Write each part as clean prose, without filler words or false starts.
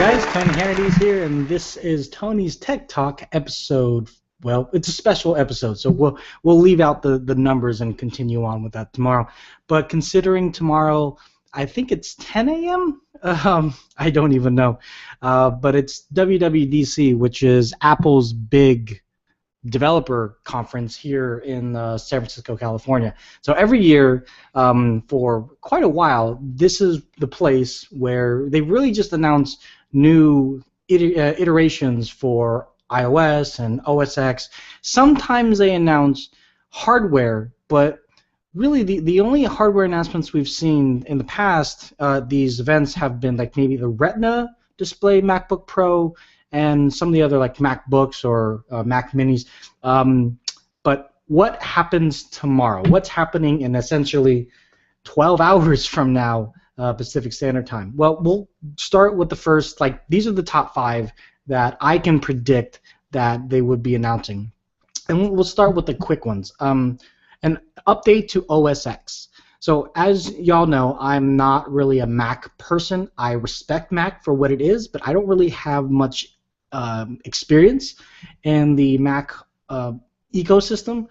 guys, Tony Hannity's here, and this is Tony's Tech Talk episode. Well, it's a special episode, so we'll leave out the numbers and continue on with that tomorrow. But considering tomorrow, I think it's 10 a.m. I don't even know, but it's WWDC, which is Apple's big developer conference here in San Francisco, California. So every year, for quite a while, this is the place where they really just announce new iterations for iOS and OS X. Sometimes they announce hardware, but really the only hardware announcements we've seen in the past, these events have been like maybe the Retina display MacBook Pro and some of the other like MacBooks or Mac Minis. But what happens tomorrow? What's happening in essentially 12 hours from now, Pacific Standard Time? Well, we'll start with the first, like, these are the top 5 that I can predict that they would be announcing. And we'll start with the quick ones. An update to OS X. So as y'all know, I'm not really a Mac person. I respect Mac for what it is, but I don't really have much experience in the Mac ecosystem.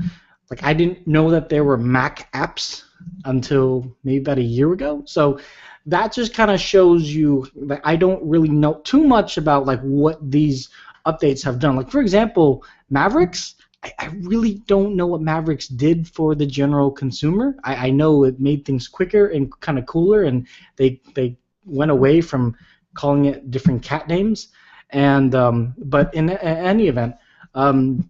Like, I didn't know that there were Mac apps until maybe about a year ago. So that just kind of shows you that I don't really know too much about like what these updates have done. Like, for example, Mavericks. I really don't know what Mavericks did for the general consumer. I know it made things quicker and kind of cooler, and they went away from calling it different cat names. And but in any event, the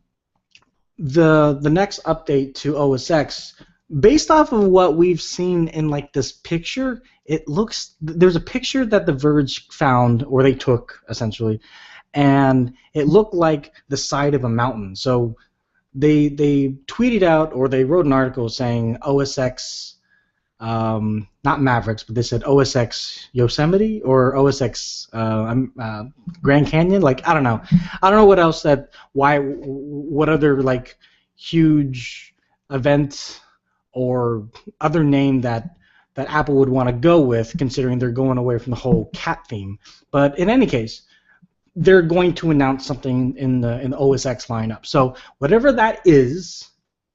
next update to OS X, based off of what we've seen in like this picture, it looks, there's a picture that The Verge found, or they took essentially, and it looked like the side of a mountain. So they tweeted out, or they wrote an article saying OS X, not Mavericks, but they said OS X Yosemite or OS X Grand Canyon. Like, I don't know what else what other like huge event or other name that Apple would want to go with, considering they're going away from the whole cat theme. But in any case, they're going to announce something in the OS X lineup. So whatever that is,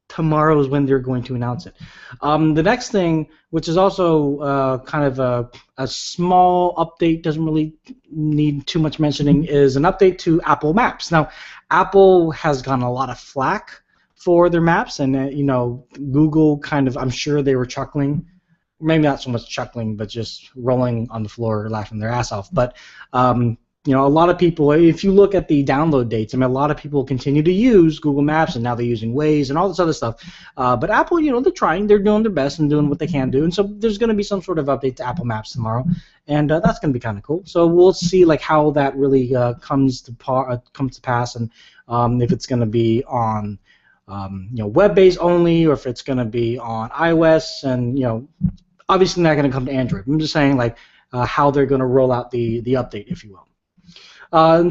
tomorrow is when they're going to announce it. The next thing, which is also kind of a small update, doesn't really need too much mentioning, is an update to Apple Maps. Now, Apple has gotten a lot of flack for their maps, and you know, Google kind of, I'm sure they were chuckling, maybe not so much chuckling, but just rolling on the floor, laughing their ass off. But you know, a lot of people, if you look at the download dates, I mean, a lot of people continue to use Google Maps, and now they're using Waze and all this other stuff. But Apple, you know, they're trying, they're doing their best and doing what they can do, and so there's going to be some sort of update to Apple Maps tomorrow, and that's going to be kind of cool. So we'll see like how that really comes to pass, and if it's going to be on you know, web-based only, or if it's going to be on iOS, and you know, obviously not going to come to Android. I'm just saying like how they're going to roll out the update, if you will.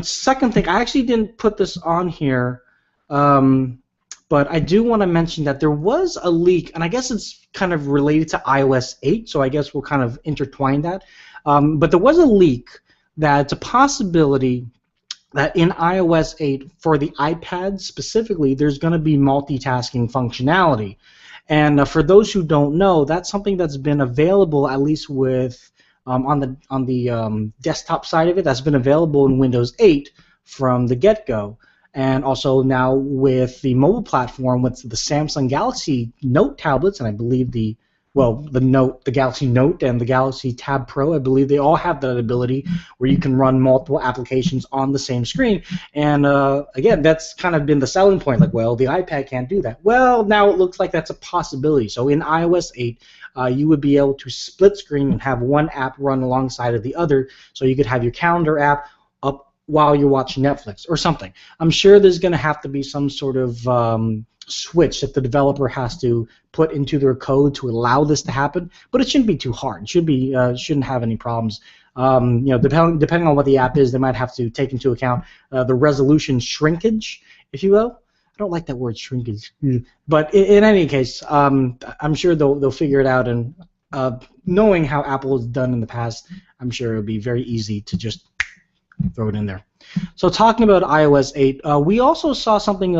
Second thing, I actually didn't put this on here, but I do want to mention that there was a leak, and I guess it's kind of related to iOS 8, so I guess we'll kind of intertwine that. But there was a leak that it's a possibility that in iOS 8, for the iPad specifically, there's going to be multitasking functionality. And for those who don't know, that's something that's been available, at least with on the desktop side of it, that's been available in Windows 8 from the get-go, and also now with the mobile platform with the Samsung Galaxy Note tablets, and I believe the Galaxy Note and the Galaxy Tab Pro, I believe they all have that ability where you can run multiple applications on the same screen. And again, that's kind of been the selling point, like, well, the iPad can't do that. Well, now it looks like that's a possibility. So in iOS 8, you would be able to split screen and have one app run alongside of the other, so you could have your calendar app up while you're watching Netflix or something. I'm sure there's going to have to be some sort of switch that the developer has to put into their code to allow this to happen, but it shouldn't be too hard. It shouldn't have any problems. You know, depending on what the app is, they might have to take into account the resolution shrinkage, if you will. I don't like that word, shrinkage. But in any case, I'm sure they'll figure it out, and knowing how Apple has done in the past, I'm sure it'll be very easy to just throw it in there. So talking about iOS 8, we also saw something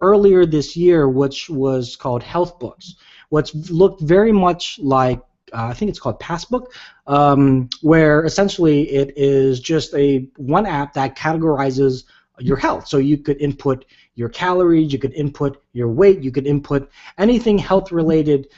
earlier this year, which was called Health Books, which looked very much like I think it's called Passbook, where essentially it is just one app that categorizes your health. So you could input your calories, you could input your weight, you could input anything health related,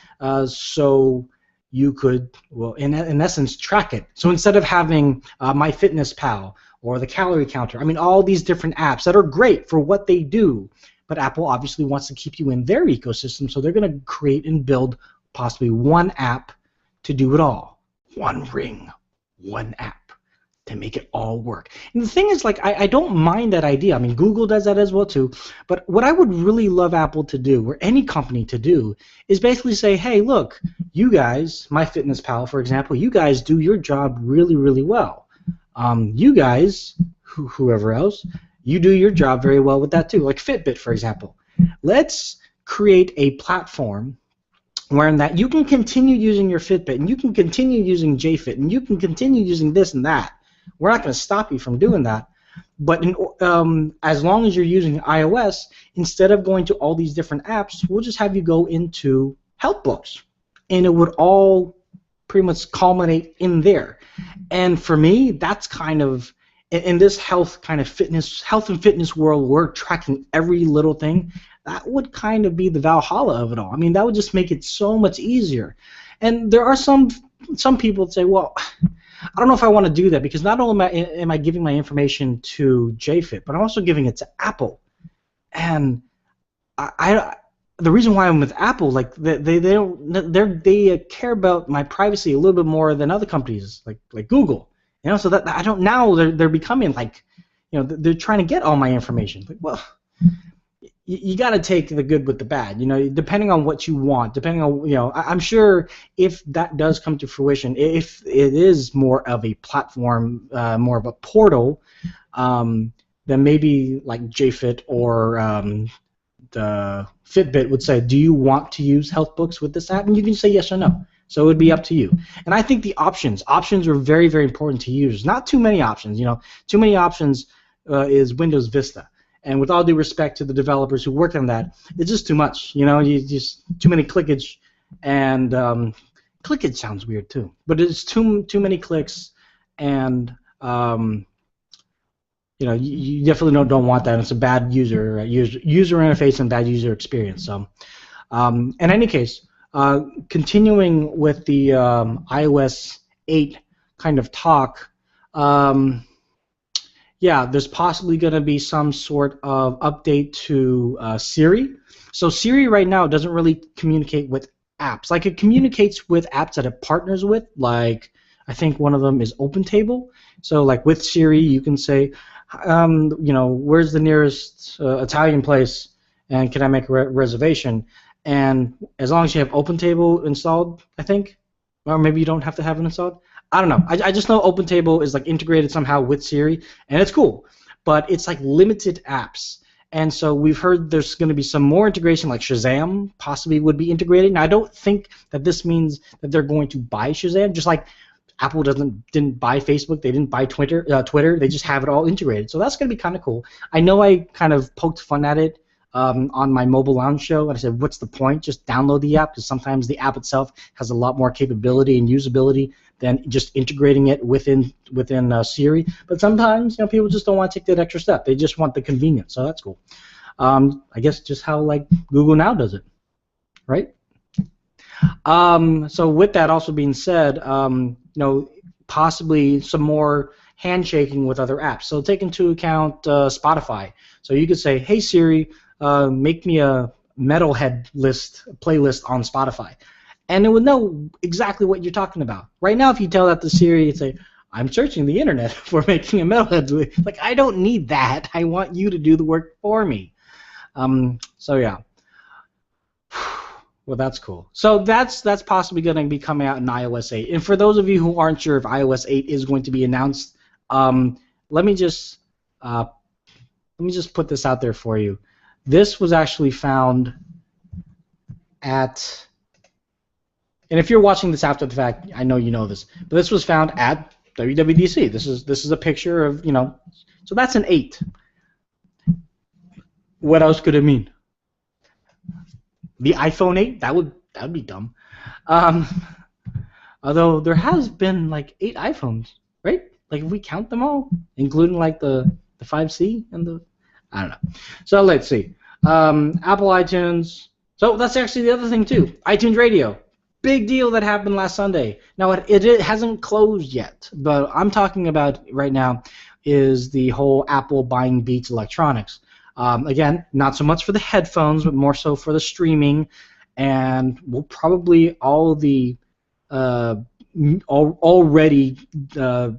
so you could, well, in essence, track it. So instead of having MyFitnessPal or the calorie counter, I mean, all these different apps that are great for what they do, but Apple obviously wants to keep you in their ecosystem, so they're going to create and build possibly one app to do it all. One ring, one app to make it all work. And the thing is, like, I don't mind that idea. I mean, Google does that as well too. But what I would really love Apple to do, or any company to do, is basically say, hey, look, you guys, MyFitnessPal, for example, you guys do your job really, really well. You guys, whoever else, you do your job very well with that too. Like Fitbit, for example. Let's create a platform wherein that you can continue using your Fitbit, and you can continue using JFit, and you can continue using this and that. We're not going to stop you from doing that. But as long as you're using iOS, instead of going to all these different apps, we'll just have you go into Health Books. And it would all pretty much culminate in there. And for me, that's kind of, in this health and fitness world, we're tracking every little thing. That would kind of be the Valhalla of it all. I mean, that would just make it so much easier. And there are some people that say, well, I don't know if I want to do that, because not only am I giving my information to JFit, but I'm also giving it to Apple. And the reason why I'm with Apple, like they care about my privacy a little bit more than other companies like Google. You know, so that I don't, now they're becoming like, you know, they're trying to get all my information. Like, well, you got to take the good with the bad, you know, depending on what you want, depending on, you know, I'm sure if that does come to fruition, if it is more of a platform, more of a portal, then maybe like JFit or the Fitbit would say, do you want to use Health Books with this app? And you can say yes or no. So it would be up to you. And I think the options are very, very important to use. Not too many options, you know. Too many options is Windows Vista. And with all due respect to the developers who worked on that, it's just too much. You know, you just too many clickage, and clickage sounds weird too. But it's too many clicks, and you know, you definitely don't want that. It's a bad user interface and bad user experience. So, in any case, continuing with the iOS 8 kind of talk. Yeah, there's possibly going to be some sort of update to Siri. So Siri right now doesn't really communicate with apps. Like, it communicates with apps that it partners with. Like, I think one of them is OpenTable. So like with Siri, you can say, you know, where's the nearest Italian place, and can I make a reservation? And as long as you have OpenTable installed, I think, or maybe you don't have to have it installed. I don't know. I just know OpenTable is like integrated somehow with Siri, and it's cool. But it's like limited apps. And so we've heard there's going to be some more integration, like Shazam possibly would be integrated. Now, I don't think that this means that they're going to buy Shazam, just like Apple didn't buy Facebook, they didn't buy Twitter, they just have it all integrated. So that's going to be kind of cool. I know I kind of poked fun at it on my Mobile Lounge show, and I said, what's the point? Just download the app, because sometimes the app itself has a lot more capability and usability than just integrating it within Siri. But sometimes, you know, people just don't want to take that extra step. They just want the convenience, so that's cool. I guess just how like Google Now does it, right? So with that also being said, you know, possibly some more handshaking with other apps. So take into account Spotify. So you could say, hey Siri, make me a metalhead playlist on Spotify. And it would know exactly what you're talking about. Right now, if you tell that to Siri, it'd say, I'm searching the internet for making a metalhead playlist. Like, I don't need that. I want you to do the work for me. So yeah. Well, that's cool. So that's possibly going to be coming out in iOS 8. And for those of you who aren't sure if iOS 8 is going to be announced, let me just put this out there for you. This was actually found at, and if you're watching this after the fact, I know you know this, but this was found at WWDC. This is a picture of, so that's an 8. What else could it mean? The iPhone 8? That'd be dumb. Although there has been like 8 iPhones, right? Like if we count them all, including like the 5C and the, I don't know. So let's see. Apple iTunes. So that's actually the other thing too. iTunes Radio. Big deal that happened last Sunday. Now it hasn't closed yet, but I'm talking about right now is the whole Apple buying Beats Electronics. Again, not so much for the headphones, but more so for the streaming, and we'll probably all the already I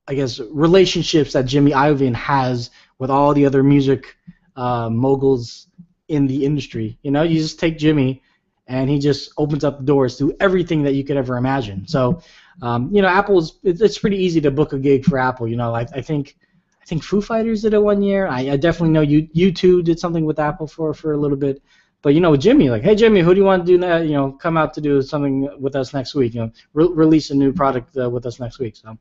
guess relationships that Jimmy Iovine has with all the other music moguls in the industry. You just take Jimmy, and he just opens up the doors to everything that you could ever imagine. So, it's pretty easy to book a gig for Apple. I think Foo Fighters did it one year. I definitely know U2 did something with Apple for a little bit. But Jimmy, like, hey Jimmy, who do you want to do that? Come out to do something with us next week. Release a new product with us next week. So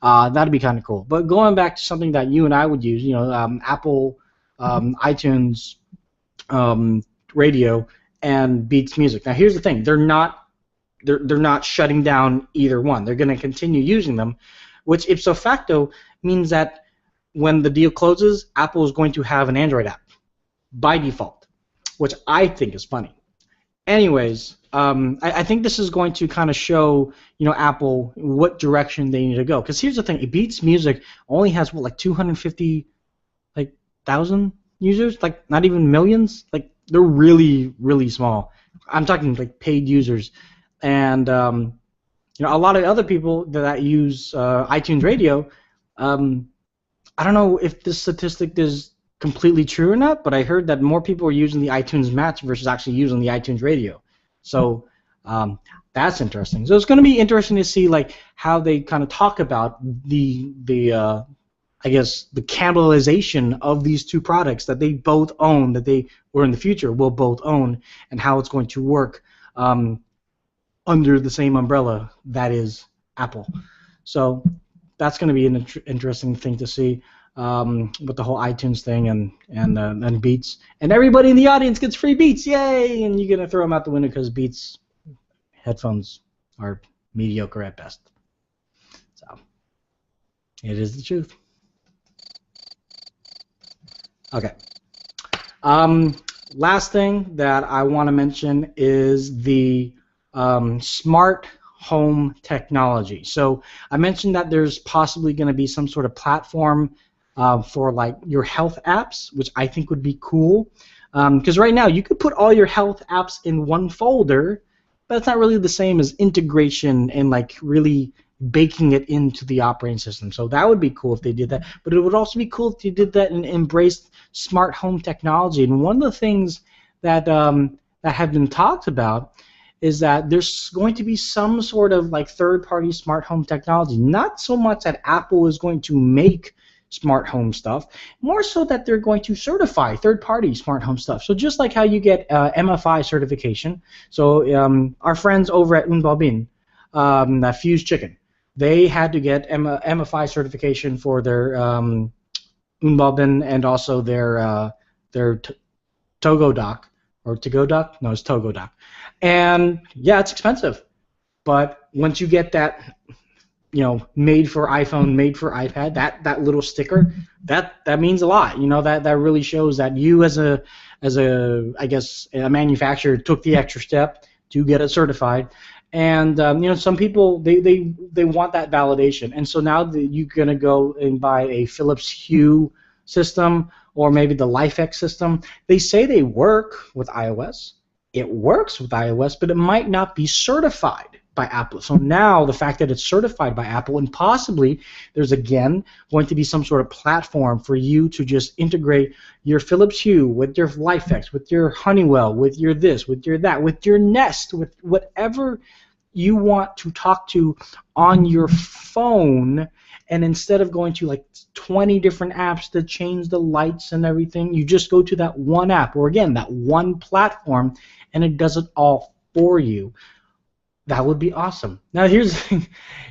that'd be kind of cool. But going back to something that you and I would use, Apple, iTunes, Radio, and Beats Music. Now here's the thing: they're not shutting down either one. They're going to continue using them, which ipso facto means that when the deal closes, Apple is going to have an Android app by default, which I think is funny. Anyways, I think this is going to kind of show, Apple what direction they need to go. Because here's the thing: Beats Music only has like 250,000 users, like not even millions. Like they're really, really small. I'm talking like paid users, and a lot of other people that use iTunes Radio. I don't know if this statistic is completely true or not, but I heard that more people are using the iTunes Match versus actually using the iTunes Radio. So that's interesting. So it's going to be interesting to see like how they kind of talk about the I guess the cannibalization of these two products that they both own, that they or in the future will both own, and how it's going to work under the same umbrella that is Apple. So that's going to be an interesting thing to see. With the whole iTunes thing and Beats, and everybody in the audience gets free Beats, yay! And you're gonna throw them out the window because Beats headphones are mediocre at best. So it is the truth. Okay. Last thing that I want to mention is the smart home technology. So I mentioned that there's possibly going to be some sort of platform for like your health apps, which I think would be cool. Because right now you could put all your health apps in one folder, but it's not really the same as integration and like really baking it into the operating system. So that would be cool if they did that. But it would also be cool if they did that and embraced smart home technology. And one of the things that that have been talked about is that there's going to be some sort of like third-party smart home technology. Not so much that Apple is going to make smart home stuff, more so that they're going to certify third-party smart home stuff. So just like how you get MFI certification, so our friends over at Unbalbin, Fuse Chicken, they had to get MFI certification for their Unbalbin and also their Togo dock, or To-Go dock? No, it's Togo dock. And yeah, it's expensive, but once you get that, made for iPhone, made for iPad, that little sticker, that means a lot. That really shows that you as a I guess a manufacturer took the extra step to get it certified. And some people they want that validation, and so now you're gonna go and buy a Philips Hue system or maybe the LifeX system. They say they work with iOS. It works with iOS, but it might not be certified by Apple. So now the fact that it's certified by Apple, and possibly there's again going to be some sort of platform for you to just integrate your Philips Hue with your LifeX, with your Honeywell, with your this, with your that, with your Nest, with whatever you want to talk to on your phone. And instead of going to like 20 different apps to change the lights and everything, you just go to that one app, or again, that one platform, and it does it all for you. That would be awesome. Now here's the thing.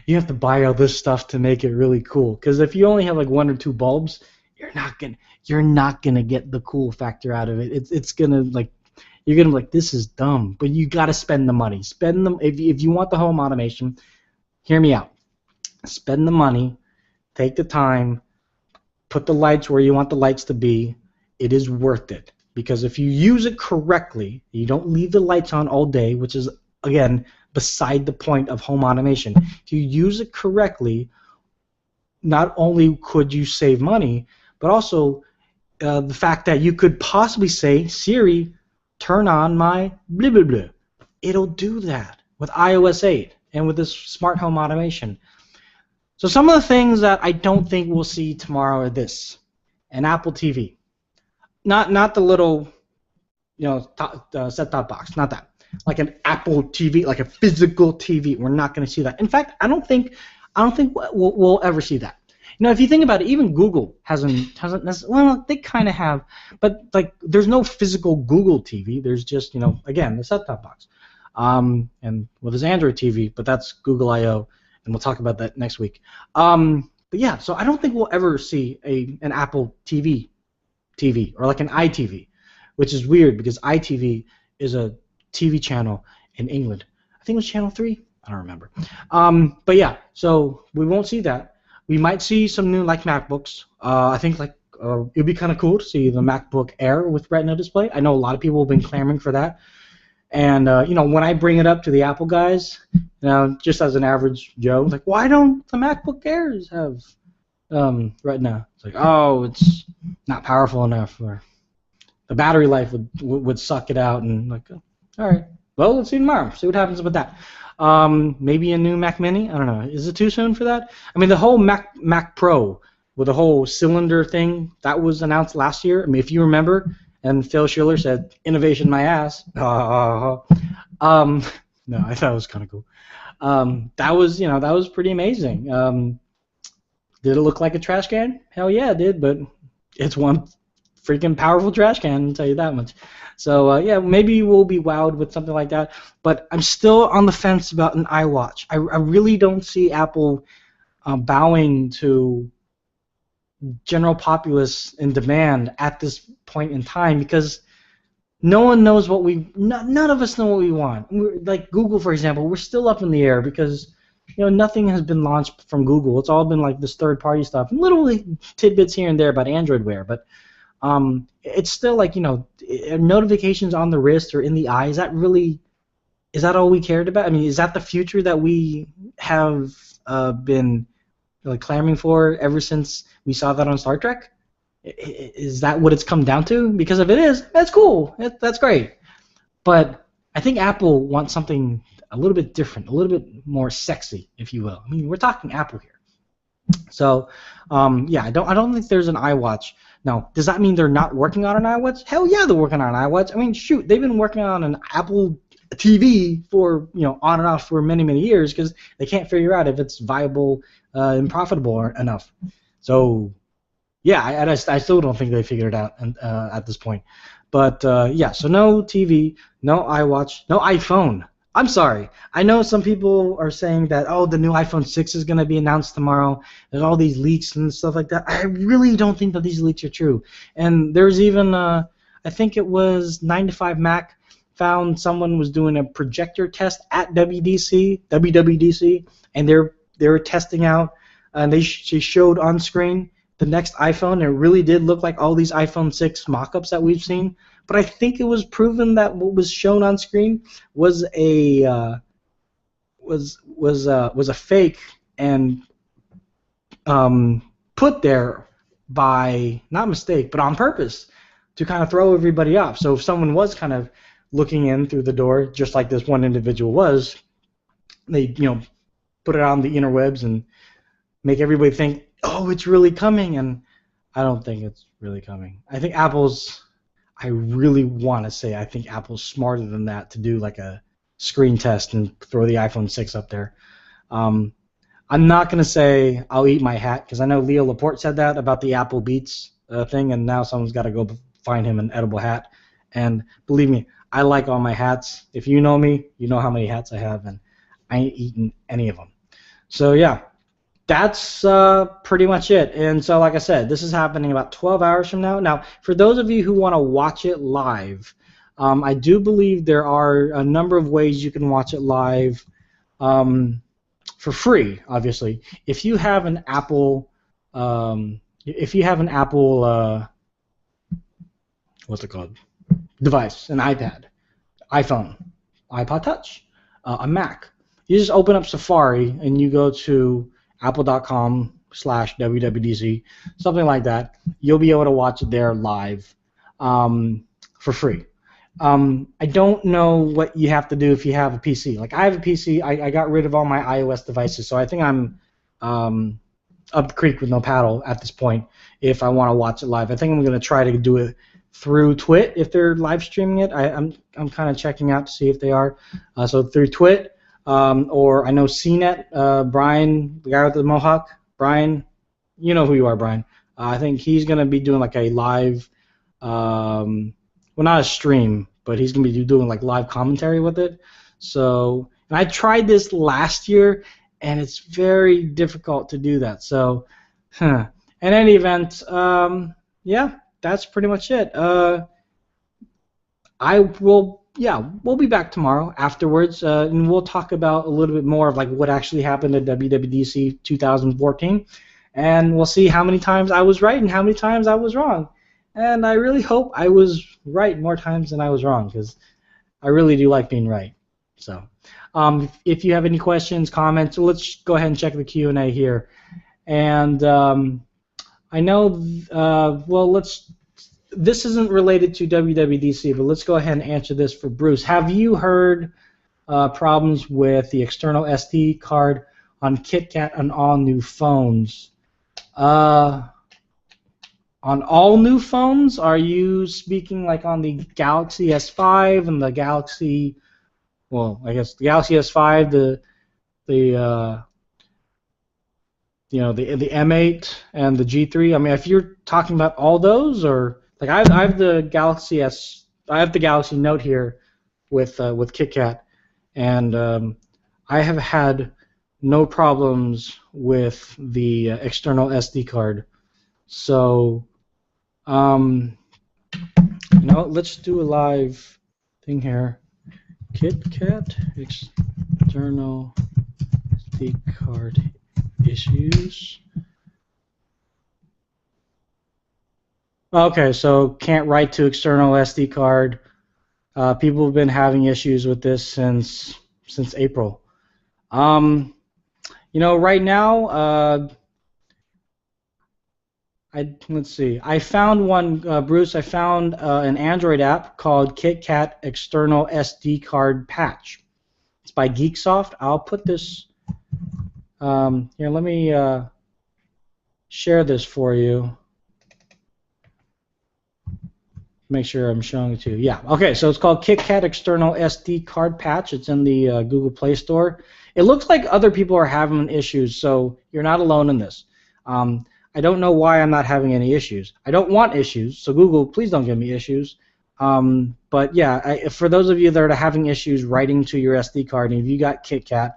You have to buy all this stuff to make it really cool. Because if you only have like one or two bulbs, you're not gonna get the cool factor out of it. It's gonna like you're gonna be like, this is dumb. But you gotta spend the money. Spend them if you want the home automation. Hear me out. Spend the money. Take the time. Put the lights where you want the lights to be. It is worth it. Because if you use it correctly, you don't leave the lights on all day, which is, again, beside the point of home automation. If you use it correctly, not only could you save money, but also the fact that you could possibly say, Siri, turn on my blah, blah, blah. It'll do that with iOS 8 and with this smart home automation. So some of the things that I don't think we'll see tomorrow are this: an Apple TV. Not the little, set-top box, not that. Like an Apple TV, like a physical TV. We're not going to see that. In fact, I don't think we'll ever see that. If you think about it, even Google hasn't well, they kind of have, but like there's no physical Google TV. There's just, again, the set-top box. And well, there's Android TV, but that's Google I/O, and we'll talk about that next week. But yeah, so I don't think we'll ever see an Apple TV or like an iTV, which is weird because iTV is a TV channel in England. I think it was Channel 3. I don't remember. But yeah, so we won't see that. We might see some new like MacBooks. I think it'd be kind of cool to see the MacBook Air with Retina display. I know a lot of people have been clamoring for that. And when I bring it up to the Apple guys, just as an average Joe, like, why don't the MacBook Airs have Retina? It's like, oh, it's not powerful enough, or the battery life would suck it out, and like, all right, well, let's see tomorrow. See what happens with that. Maybe a new Mac Mini. I don't know. Is it too soon for that? I mean, the whole Mac Pro with the whole cylinder thing that was announced last year. I mean, if you remember, and Phil Schiller said, "Innovation, my ass." No, I thought it was kind of cool. That was pretty amazing. Did it look like a trash can? Hell yeah, it did. But it's one freaking powerful trash can, I'll tell you that much. So yeah, maybe we'll be wowed with something like that. But I'm still on the fence about an iWatch. I really don't see Apple bowing to general populace in demand at this point in time, because no one knows none of us know what we want. Like Google, for example, we're still up in the air because nothing has been launched from Google. It's all been like this third-party stuff, and literally tidbits here and there about Android Wear. But it's still like notifications on the wrist or in the eye. Is that all we cared about? I mean, is that the future that we have been clamoring for ever since we saw that on Star Trek? Is that what it's come down to? Because if it is, that's cool. That's great. But I think Apple wants something a little bit different, a little bit more sexy, if you will. I mean, we're talking Apple here. So, yeah, I don't think there's an iWatch. Now, does that mean they're not working on an iWatch? Hell yeah, they're working on an iWatch. I mean, shoot, they've been working on an Apple TV for, on and off for many, many years because they can't figure out if it's viable and profitable enough. So, yeah, I still don't think they figured it out at this point. But, yeah, so no TV, no iWatch, no iPhone. I'm sorry. I know some people are saying that, oh, the new iPhone 6 is going to be announced tomorrow. There's all these leaks and stuff like that. I really don't think that these leaks are true. And there's even, I think it was 9to5Mac found someone was doing a projector test at WWDC, and they were testing out, and she showed on screen the next iPhone, and it really did look like all these iPhone 6 mock-ups that we've seen. But I think it was proven that what was shown on screen was a fake and put there by, not mistake, but on purpose to kind of throw everybody off. So if someone was kind of looking in through the door, just like this one individual was, they put it on the interwebs and make everybody think, oh, it's really coming, and I don't think it's really coming. I really want to say I think Apple's smarter than that to do like a screen test and throw the iPhone 6 up there. I'm not going to say I'll eat my hat, because I know Leo Laporte said that about the Apple Beats thing, and now someone's got to go find him an edible hat. And believe me, I like all my hats. If you know me, you know how many hats I have, and I ain't eating any of them. So yeah, that's pretty much it. And so, like I said, this is happening about 12 hours from now. Now, for those of you who want to watch it live, I do believe there are a number of ways you can watch it live for free, obviously. If you have an Apple, what's it called? Device, an iPad, iPhone, iPod Touch, a Mac. You just open up Safari and you go to apple.com/WWDC, something like that. You'll be able to watch it there live for free. I don't know what you have to do if you have a PC. Like I have a PC. I got rid of all my iOS devices, so I think I'm up the creek with no paddle at this point if I want to watch it live. I think I'm going to try to do it through Twit if they're live streaming it. I'm kind of checking out to see if they are. So through Twit, or I know CNET, Brian, the guy with the mohawk, Brian, you know who you are, Brian. I think he's going to be doing like a live, well, not a stream, but he's going to be doing like live commentary with it. So, and I tried this last year, and it's very difficult to do that. So, in any event, yeah, that's pretty much it. We'll be back tomorrow afterwards, and we'll talk about a little bit more of like what actually happened at WWDC 2014, and we'll see how many times I was right and how many times I was wrong. And I really hope I was right more times than I was wrong, because I really do like being right. So, if you have any questions, comments, let's go ahead and check the Q&A here. And I know, this isn't related to WWDC, but let's go ahead and answer this for Bruce. Have you heard problems with the external SD card on KitKat on all new phones? On all new phones? Are you speaking like on the Galaxy S5 and the Galaxy, well, I guess the Galaxy S5, the M8 and the G3? I mean, if you're talking about all those, or like I have the Galaxy Note here with KitKat, and I have had no problems with the external SD card. So, let's do a live thing here. KitKat external SD card issues. Okay, so can't write to external SD card. People have been having issues with this since April. Right now, let's see. I found one, Bruce. I found an Android app called KitKat External SD Card Patch. It's by Geeksoft. I'll put this. Here, let me share this for you. Make sure I'm showing it to you. Yeah. Okay. So it's called KitKat External SD Card Patch. It's in the Google Play Store. It looks like other people are having issues, so you're not alone in this. I don't know why I'm not having any issues. I don't want issues, so Google, please don't give me issues. But yeah, for those of you that are having issues writing to your SD card, and if you got KitKat,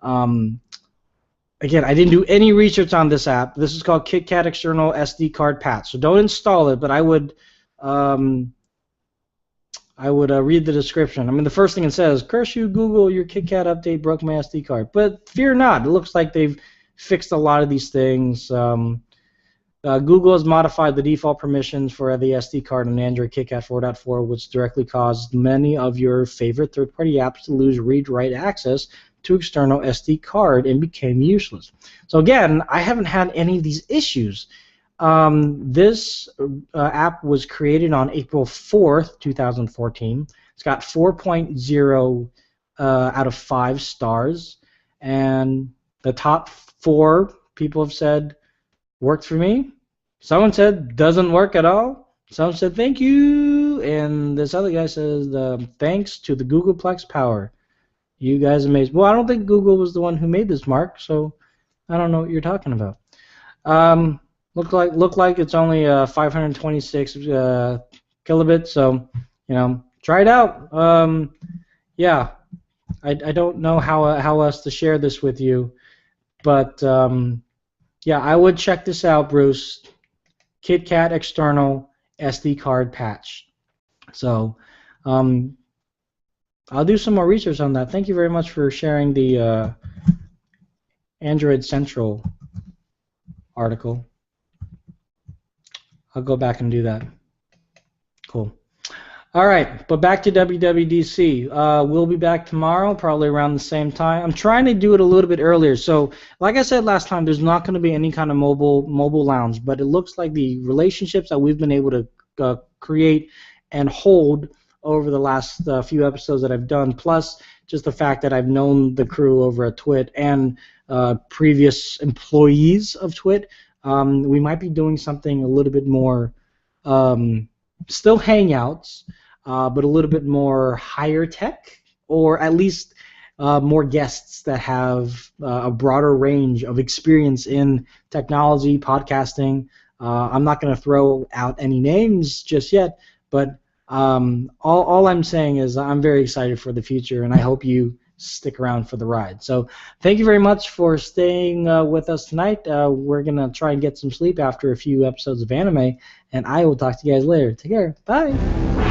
again, I didn't do any research on this app. This is called KitKat External SD Card Patch. So don't install it, but I would read the description. I mean, the first thing it says, curse you, Google, your KitKat update broke my SD card. But fear not. It looks like they've fixed a lot of these things. Google has modified the default permissions for the SD card on Android KitKat 4.4, which directly caused many of your favorite third-party apps to lose read-write access to external SD card and became useless. So again, I haven't had any of these issues. This app was created on April 4th, 2014. It's got 4.0 out of 5 stars, and the top 4 people have said worked for me. Someone said doesn't work at all. Someone said thank you, and this other guy says thanks to the Googleplex power. You guys amazing. Well, I don't think Google was the one who made this, Mark, so I don't know what you're talking about. Look like it's only 526 kilobits, so try it out. Yeah, I don't know how else to share this with you, but yeah, I would check this out, Bruce. KitKat external SD card patch. So um, I'll do some more research on that. Thank you very much for sharing the Android Central article. I'll go back and do that. Cool. All right, but back to WWDC. We'll be back tomorrow, probably around the same time. I'm trying to do it a little bit earlier. So, like I said last time, there's not going to be any kind of mobile lounge, but it looks like the relationships that we've been able to create and hold over the last few episodes that I've done, plus just the fact that I've known the crew over at Twit and previous employees of Twit, we might be doing something a little bit more, still Hangouts, but a little bit more higher tech, or at least more guests that have a broader range of experience in technology, podcasting. I'm not going to throw out any names just yet, but all I'm saying is I'm very excited for the future, and I hope you stick around for the ride. So thank you very much for staying with us tonight. We're going to try and get some sleep after a few episodes of anime, and I will talk to you guys later. Take care. Bye.